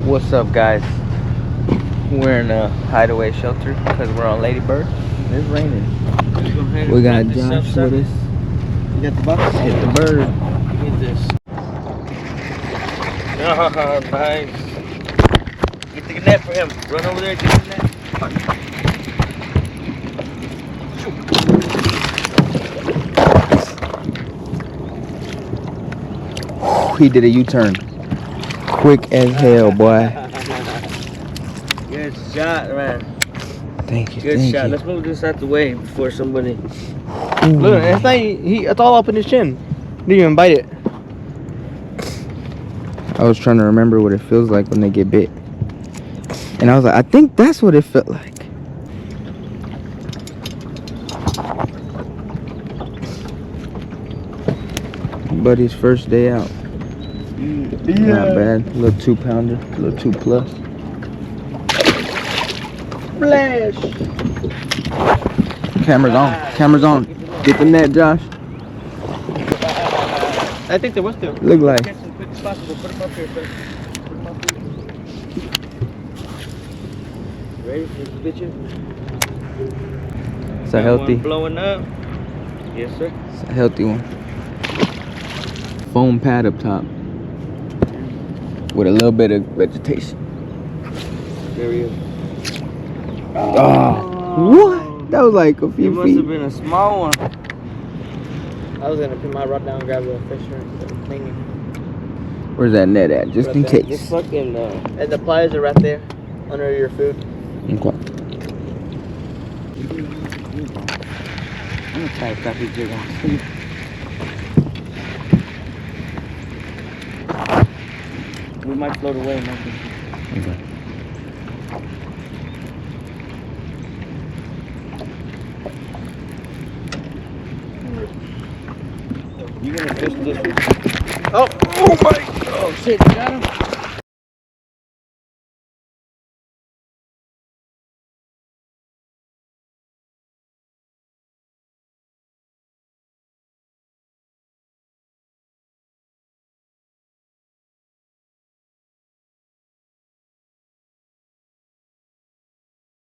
What's up, guys? We're in a hideaway shelter because we're on Ladybird. It's raining. We got Josh with us. You got the box? Hit the bird. Give me this. Oh, nice. Get the net for him. Run over there and get the net. He did a U-turn. Quick as hell, boy. Good shot, man. Thank you. Good thank shot. you. Let's move this out the way before somebody. Ooh. Look, it's not, it's all up in his chin. Didn't even bite it. I was trying to remember what it feels like when they get bit. And I was like, I think that's what it felt like. Buddy's first day out. Not bad. A little 2-pounder. A little 2 plus. Flash. Camera's on. Camera's on. Get the net, Josh. I think there was two. Look like. Catch them quick as possible. Put them up here first. Put them up here. Ready for the picture? It's a healthy. One blowing up. Yes, sir. It's a healthy one. Foam pad up top. With a little bit of vegetation. There he is. Oh. What? That was like a It few must have feet. been a small one. I was gonna put my rod down and grab a fish or something. Where's that net at? Just in This case. fucking And the pliers are right there, under your food. Okay. I'm gonna try to copy jig on. We might float away, man. Okay. You gonna fish this one? Oh my! Oh shit! You got him?